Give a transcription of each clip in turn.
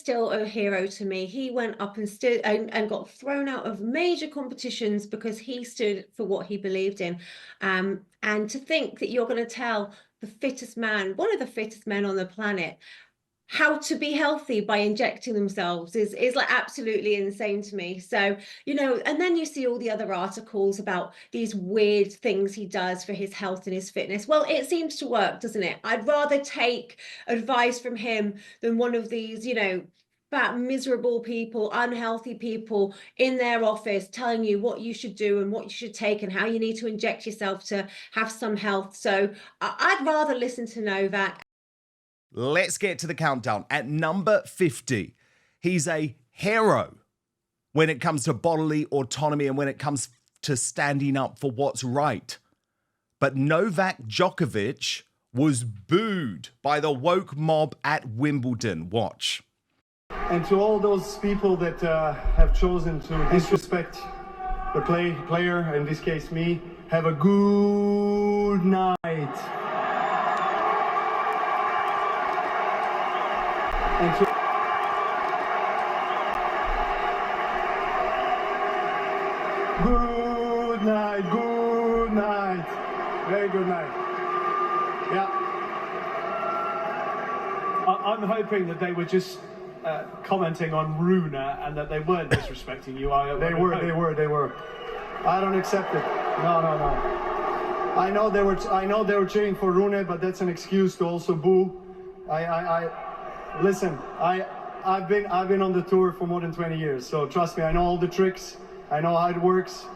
still a hero to me. He went up and stood and got thrown out of major competitions because he stood for what he believed in. And to think that you're going to tell the fittest man, one of the fittest men on the planet, how to be healthy by injecting themselves is like absolutely insane to me. So, and then you see all the other articles about these weird things he does for his health and his fitness. Well, it seems to work, doesn't it? I'd rather take advice from him than one of these, fat, miserable people, unhealthy people in their office telling you what you should do and what you should take and how you need to inject yourself to have some health. So I'd rather listen to Novak. Let's get to the countdown. At number 50, he's a hero when it comes to bodily autonomy and when it comes to standing up for what's right. But Novak Djokovic was booed by the woke mob at Wimbledon. Watch. And to all those people that have chosen to disrespect the player, in this case me, have a good night. Good night, good night, very good night. Yeah. I'm hoping that they were just commenting on Runa and that they weren't disrespecting you. They were. I don't accept it. No. I know they were cheering for Rune, but that's an excuse to also boo. Listen, I've been on the tour for more than 20 years, so trust me, I know all the tricks, I know how it works.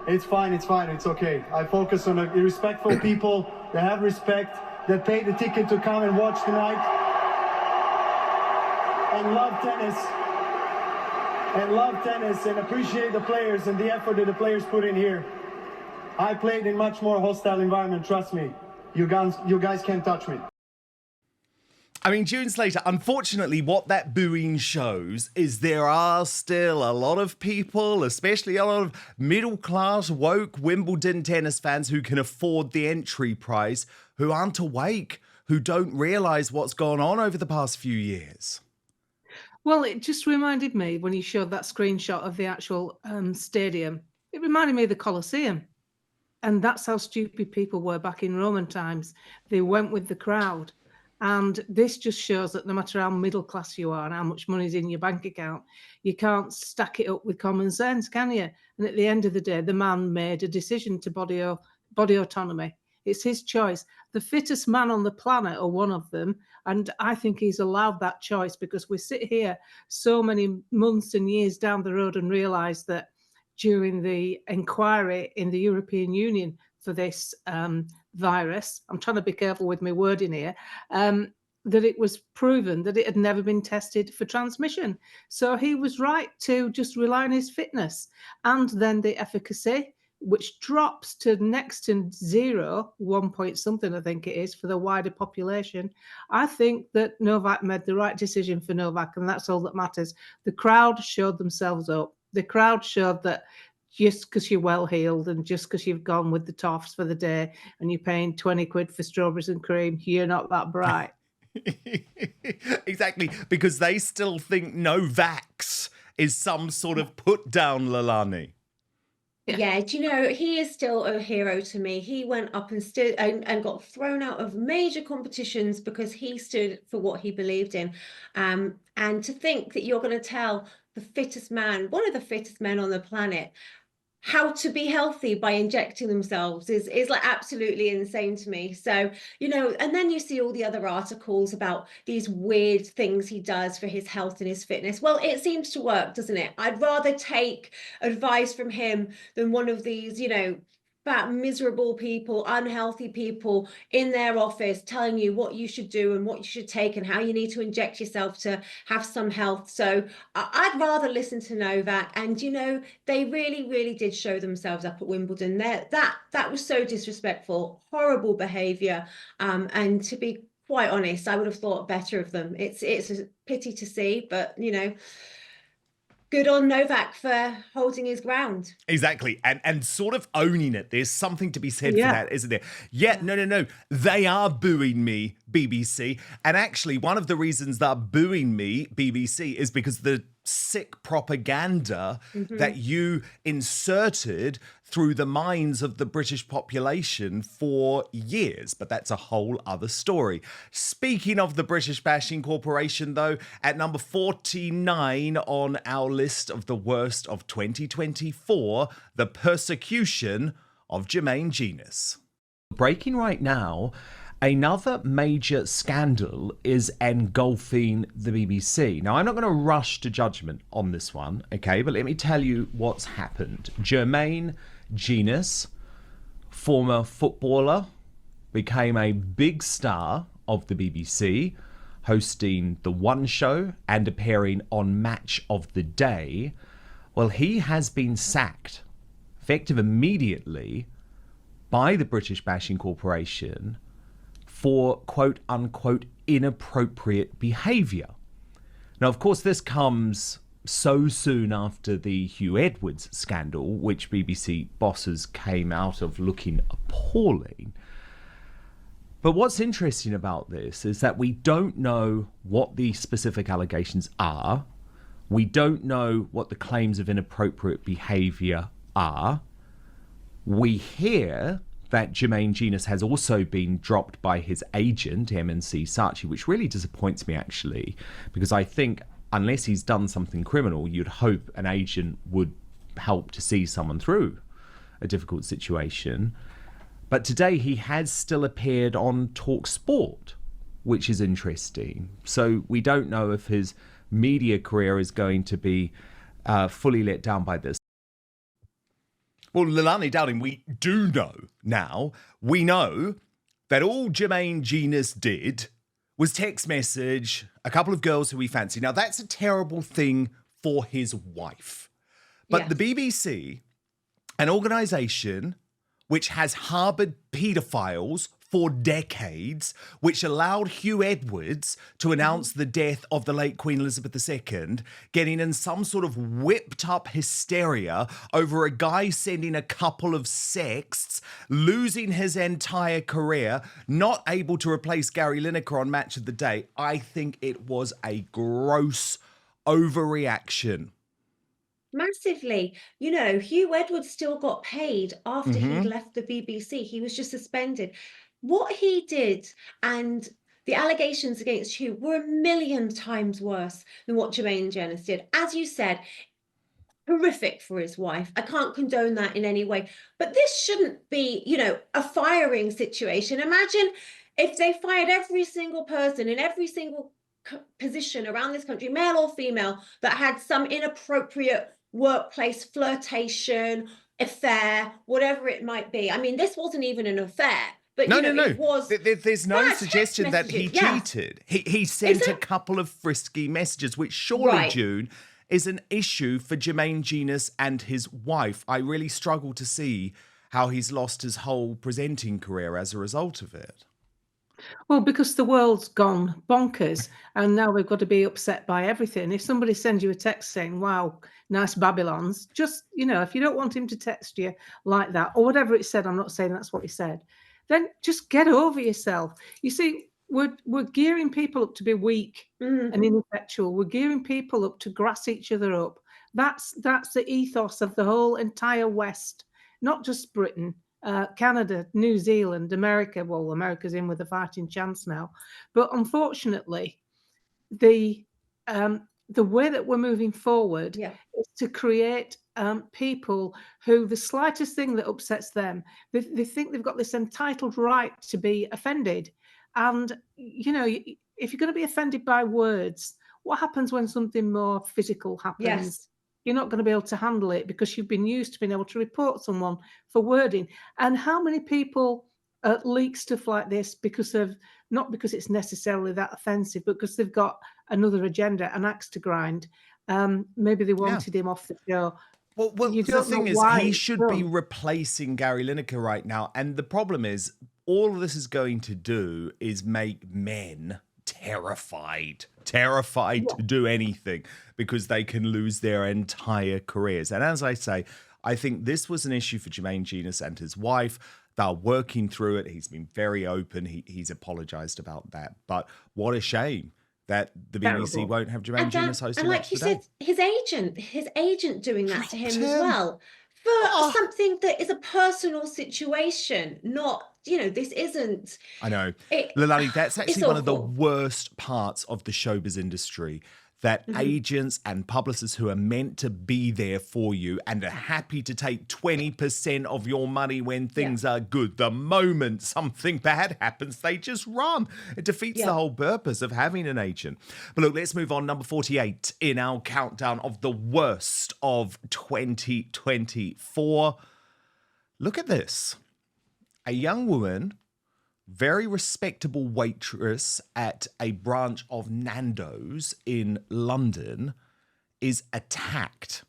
It's fine, it's okay. I focus on the respectful people that have respect, that paid the ticket to come and watch tonight, and love tennis, and appreciate the players and the effort that the players put in here. I played in much more hostile environment, trust me. You guys can't touch me. I mean, June Slater, unfortunately, what that booing shows is there are still a lot of people, especially a lot of middle-class, woke Wimbledon tennis fans who can afford the entry price, who aren't awake, who don't realise what's gone on over the past few years. Well, it just reminded me when you showed that screenshot of the actual stadium, it reminded me of the Colosseum. And that's how stupid people were back in Roman times. They went with the crowd. And this just shows that no matter how middle class you are and how much money's in your bank account, you can't stack it up with common sense, can you? And at the end of the day, the man made a decision to body autonomy. It's his choice. The fittest man on the planet, or one of them, and I think he's allowed that choice because we sit here so many months and years down the road and realise that during the inquiry in the European Union for this virus, I'm trying to be careful with my wording here, that it was proven that it had never been tested for transmission. So he was right to just rely on his fitness, and then the efficacy, which drops to next to zero, 1 point something, I think it is, for the wider population. I think that Novak made the right decision for Novak, and that's all that matters. The crowd showed themselves up. The crowd showed that just because you're well-heeled and just because you've gone with the toffs for the day and you're paying 20 quid for strawberries and cream, you're not that bright. Exactly, because they still think Novak's is some sort of put-down, Leilani. Yeah, do you know, he is still a hero to me. He went up and stood and got thrown out of major competitions because he stood for what he believed in. And to think that you're going to tell the fittest man, one of the fittest men on the planet, how to be healthy by injecting themselves is like absolutely insane to me. So, and then you see all the other articles about these weird things he does for his health and his fitness. Well, it seems to work, doesn't it? I'd rather take advice from him than one of these, fat, miserable people, unhealthy people in their office telling you what you should do and what you should take and how you need to inject yourself to have some health. So I'd rather listen to Novak. And, they really, really did show themselves up at Wimbledon. That was so disrespectful, horrible behaviour. And to be quite honest, I would have thought better of them. It's a pity to see, but, good on Novak for holding his ground. Exactly. And sort of owning it. There's something to be said for Yeah. that, isn't there? Yeah, no. They are booing me, BBC. And actually, one of the reasons they're booing me, BBC, is because the sick propaganda that you inserted through the minds of the British population for years. But that's a whole other story. Speaking of the British Bashing Corporation, though, at number 49 on our list of the worst of 2024, the persecution of Jermaine Genasis. Breaking right now, another major scandal is engulfing the BBC. Now, I'm not going to rush to judgment on this one, okay? But let me tell you what's happened. Jermaine Genasis, former footballer, became a big star of the BBC, hosting The One Show and appearing on Match of the Day. Well, he has been sacked, effective immediately, by the British Bashing Corporation for quote-unquote inappropriate behaviour. Now, of course, this comes so soon after the Hugh Edwards scandal, which BBC bosses came out of looking appalling. But what's interesting about this is that we don't know what the specific allegations are. We don't know what the claims of inappropriate behaviour are. We hear that Jermaine Genasis has also been dropped by his agent, M&C Saatchi, which really disappoints me, actually, because I think unless he's done something criminal, you'd hope an agent would help to see someone through a difficult situation. But today he has still appeared on Talk Sport, which is interesting. So we don't know if his media career is going to be fully let down by this. Well, Leilani Dowding, we do know now. We know that all Jermaine Genasis did was text message a couple of girls who he fancied. Now, that's a terrible thing for his wife. But the BBC, an organisation which has harboured paedophiles for decades, which allowed Hugh Edwards to announce the death of the late Queen Elizabeth II, getting in some sort of whipped up hysteria over a guy sending a couple of sexts, losing his entire career, not able to replace Gary Lineker on Match of the Day. I think it was a gross overreaction. Massively. You know, Hugh Edwards still got paid after he left the BBC. He was just suspended. What he did and the allegations against Hugh were a million times worse than what Jermaine Genasis did. As you said, horrific for his wife. I can't condone that in any way. But this shouldn't be, you know, a firing situation. Imagine if they fired every single person in every single position around this country, male or female, that had some inappropriate workplace flirtation, affair, whatever it might be. I mean, this wasn't even an affair. But, No. it was There's no suggestion that he cheated. He sent a couple of frisky messages, which surely, June, is an issue for Jermaine Genasis and his wife. I really struggle to see how he's lost his whole presenting career as a result of it. Well, because the world's gone bonkers and now we've got to be upset by everything. If somebody sends you a text saying, wow, nice Babylons, just, you know, if you don't want him to text you like that or whatever it said, I'm not saying that's what he said, then just get over yourself. You see, we're gearing people up to be weak and ineffectual. We're gearing people up to grass each other up. That's the ethos of the whole entire West, not just Britain. Canada, New Zealand, America. Well, America's in with a fighting chance now, but unfortunately, the way that we're moving forward is to create people who the slightest thing that upsets them, they think they've got this entitled right to be offended. And you know, if you're going to be offended by words, what happens when something more physical happens? Yes. You're not going to be able to handle it because you've been used to being able to report someone for wording. And how many people leak stuff like this because of, not because it's necessarily that offensive, but because they've got another agenda, an axe to grind. Maybe they wanted him off the show. Well, the thing is, he should be replacing Gary Lineker right now. And the problem is, all this is going to do is make men terrified to do anything because they can lose their entire careers. And as I say, I think this was an issue for Jermaine Genasis and his wife. They're working through it. He's been very open. He's apologized about that. But what a shame that the BBC won't have Jermaine Genasis hosting. And like you said, his agent doing that to him as well for something that is a personal situation, not, this isn't. I know. Leilani, that's actually one of the worst parts of the showbiz industry, that agents and publicists who are meant to be there for you and are happy to take 20% of your money when things are good, the moment something bad happens, they just run. It defeats the whole purpose of having an agent. But look, let's move on. Number 48 in our countdown of the worst of 2024. Look at this. A young woman, very respectable waitress at a branch of Nando's in London, is attacked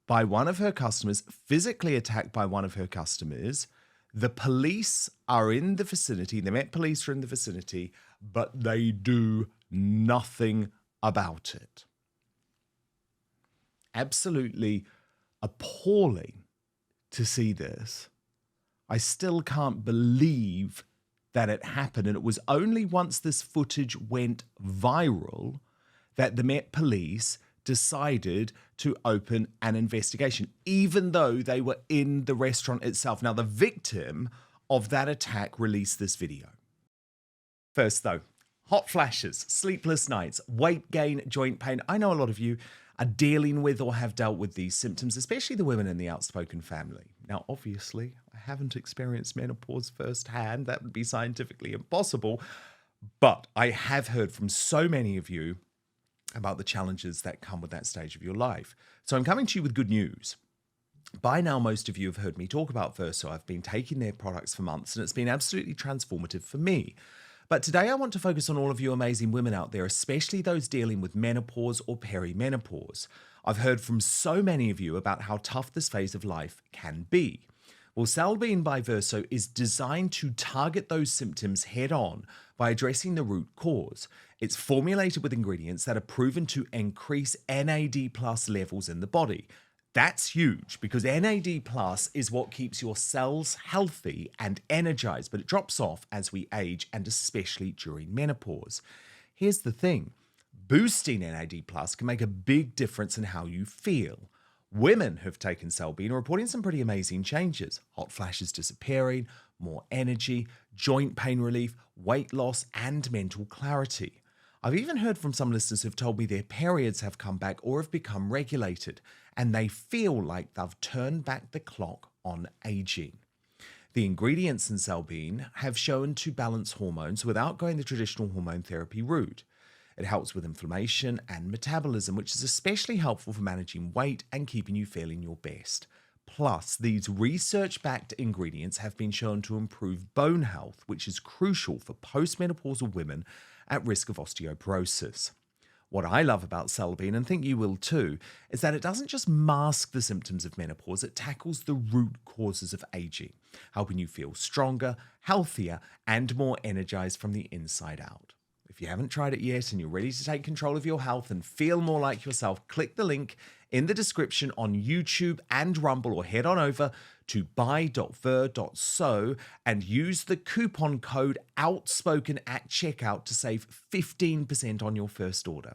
by one of her customers, physically attacked by one of her customers. The police are in the vicinity. The Met Police are in the vicinity, but they do nothing about it. Absolutely appalling to see this. I still can't believe that it happened. And it was only once this footage went viral that the Met Police decided to open an investigation, even though they were in the restaurant itself. Now, the victim of that attack released this video. First, though, hot flashes, sleepless nights, weight gain, joint pain. I know a lot of you are dealing with or have dealt with these symptoms, especially the women in the Outspoken family. Now, obviously, I haven't experienced menopause firsthand. That would be scientifically impossible. But I have heard from so many of you about the challenges that come with that stage of your life. So I'm coming to you with good news. By now, most of you have heard me talk about Verso. I've been taking their products for months, and it's been absolutely transformative for me. But today I want to focus on all of you amazing women out there, especially those dealing with menopause or perimenopause. I've heard from so many of you about how tough this phase of life can be. Well, Celbean by Verso is designed to target those symptoms head on by addressing the root cause. It's formulated with ingredients that are proven to increase NAD+ levels in the body. That's huge because NAD+ is what keeps your cells healthy and energized, but it drops off as we age and especially during menopause. Here's the thing. Boosting NAD+ can make a big difference in how you feel. Women who've taken Celbean are reporting some pretty amazing changes. Hot flashes disappearing, more energy, joint pain relief, weight loss, and mental clarity. I've even heard from some listeners who've told me their periods have come back or have become regulated, and they feel like they've turned back the clock on aging. The ingredients in Celbean have shown to balance hormones without going the traditional hormone therapy route. It helps with inflammation and metabolism, which is especially helpful for managing weight and keeping you feeling your best. Plus, these research-backed ingredients have been shown to improve bone health, which is crucial for postmenopausal women at risk of osteoporosis. What I love about Celbean, and think you will too, is that it doesn't just mask the symptoms of menopause, it tackles the root causes of aging, helping you feel stronger, healthier, and more energized from the inside out. If you haven't tried it yet and you're ready to take control of your health and feel more like yourself, click the link in the description on YouTube and Rumble, or head on over to buy.ver.so and use the coupon code Outspoken at checkout to save 15% on your first order.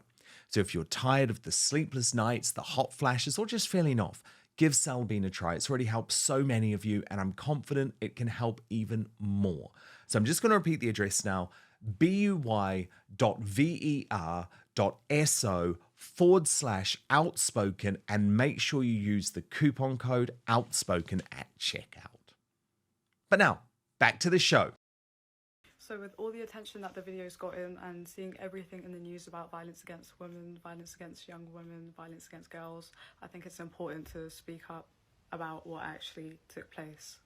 So if you're tired of the sleepless nights, the hot flashes, or just feeling off, give Celbean a try. It's already helped so many of you, and I'm confident it can help even more. So I'm just going to repeat the address now. buy.ver.so/outspoken, and make sure you use the coupon code Outspoken at checkout. But now, back to the show. So with all the attention that the video's gotten and seeing everything in the news about violence against women, violence against young women, violence against girls, I think it's important to speak up about what actually took place.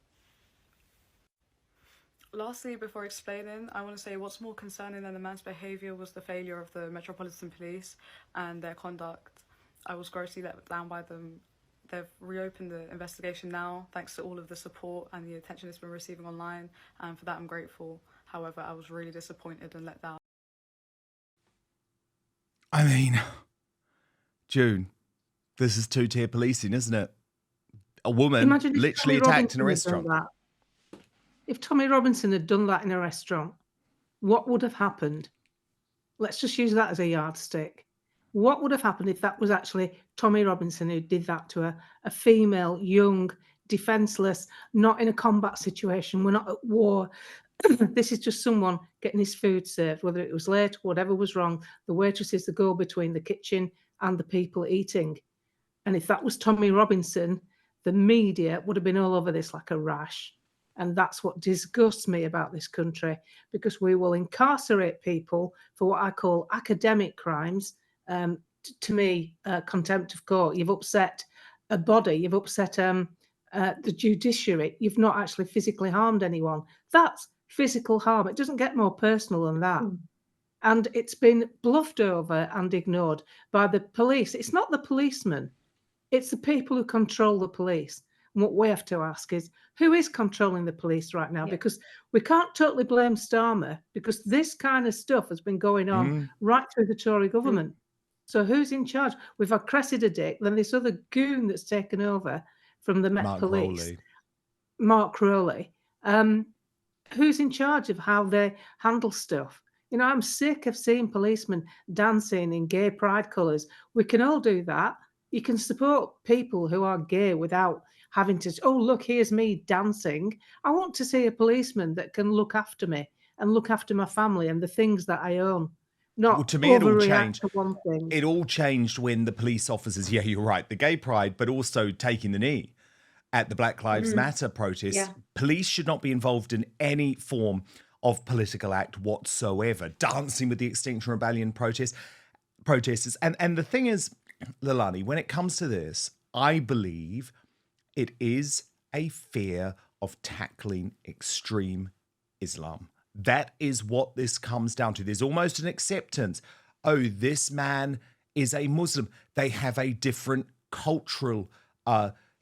Lastly, before explaining, I want to say what's more concerning than the man's behaviour was the failure of the Metropolitan Police and their conduct. I was grossly let down by them. They've reopened the investigation now, thanks to all of the support and the attention it's been receiving online, and for that I'm grateful. However, I was really disappointed and let down. I mean, June, this is two-tier policing, isn't it? A woman Imagine if literally Tommy attacked in a Robinson had restaurant. done that. If Tommy Robinson had done that in a restaurant, what would have happened? Let's just use that as a yardstick. What would have happened if that was actually Tommy Robinson who did that to a female, young, defenseless, not in a combat situation? We're not at war. This is just someone getting his food served, whether it was late, whatever was wrong. The waitress is the go between the kitchen and the people eating. And if that was Tommy Robinson, the media would have been all over this like a rash. And that's what disgusts me about this country, because we will incarcerate people for what I call academic crimes. To me, contempt of court. You've upset a body. You've upset the judiciary. You've not actually physically harmed anyone. That's physical harm. It doesn't get more personal than that. And it's been bluffed over and ignored by the police. It's not the policemen. It's the people who control the police. And what we have to ask is, who is controlling the police right now? Because we can't totally blame Starmer, because this kind of stuff has been going on right through the Tory government. So who's in charge? We've had Cressida Dick, then this other goon that's taken over from the Met Police, Mark Rowley. Who's in charge of how they handle stuff? You know, I'm sick of seeing policemen dancing in gay pride colours. We can all do that. You can support people who are gay without having to, oh, look, here's me dancing. I want to see a policeman that can look after me and look after my family and the things that I own. Not to me, it all changed. To one thing. It all changed when the police officers, yeah, you're right, the gay pride, but also taking the knee at the Black Lives Matter protests. Yeah. Police should not be involved in any form of political act whatsoever. Dancing with the Extinction Rebellion protesters. And the thing is, Leilani, when it comes to this, I believe it is a fear of tackling extreme Islam. That is what this comes down to. There's almost an acceptance. Oh, this man is a Muslim. They have a different cultural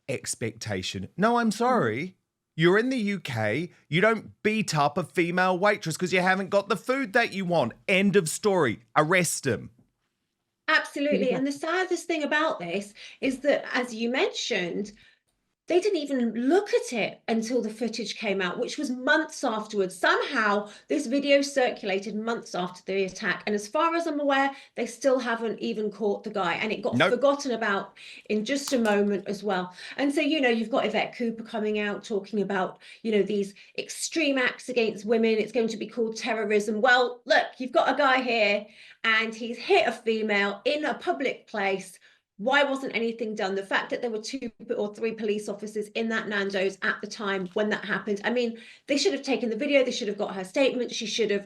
expectation. No, I'm sorry. You're in the UK. You don't beat up a female waitress because you haven't got the food that you want. End of story. Arrest him. Absolutely. And the saddest thing about this is that, as you mentioned, they didn't even look at it until the footage came out, which was months afterwards. Somehow this video circulated months after the attack. And as far as I'm aware, they still haven't even caught the guy. And it got forgotten about in just a moment as well. And so, you know, you've got Yvette Cooper coming out talking about, you know, these extreme acts against women. It's going to be called terrorism. Well, look, you've got a guy here and he's hit a female in a public place. Why wasn't anything done? The fact that there were 2 or 3 police officers in that Nando's at the time when that happened. I mean, they should have taken the video. They should have got her statement.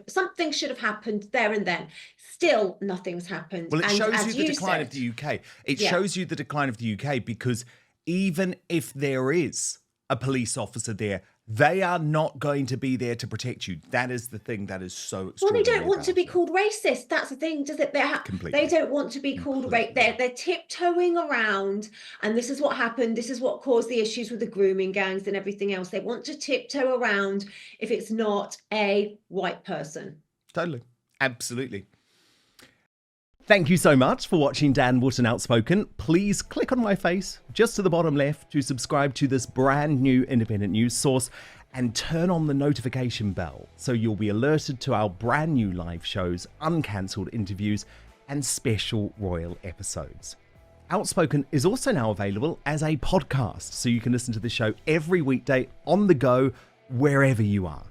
Something should have happened there and then. Still, nothing's happened. Well, it shows you the decline of the UK. It shows you the decline of the UK, because even if there is a police officer there, they are not going to be there to protect you. That is the thing that is so extraordinary. Well, they don't want to be called racist. That's the thing, does it? They don't want to be called racist. They're tiptoeing around, and this is what happened. This is what caused the issues with the grooming gangs and everything else. They want to tiptoe around if it's not a white person. Totally. Absolutely. Thank you so much for watching Dan Wootton Outspoken. Please click on my face just to the bottom left to subscribe to this brand new independent news source and turn on the notification bell so you'll be alerted to our brand new live shows, uncancelled interviews, and special royal episodes. Outspoken is also now available as a podcast, so you can listen to the show every weekday on the go, wherever you are.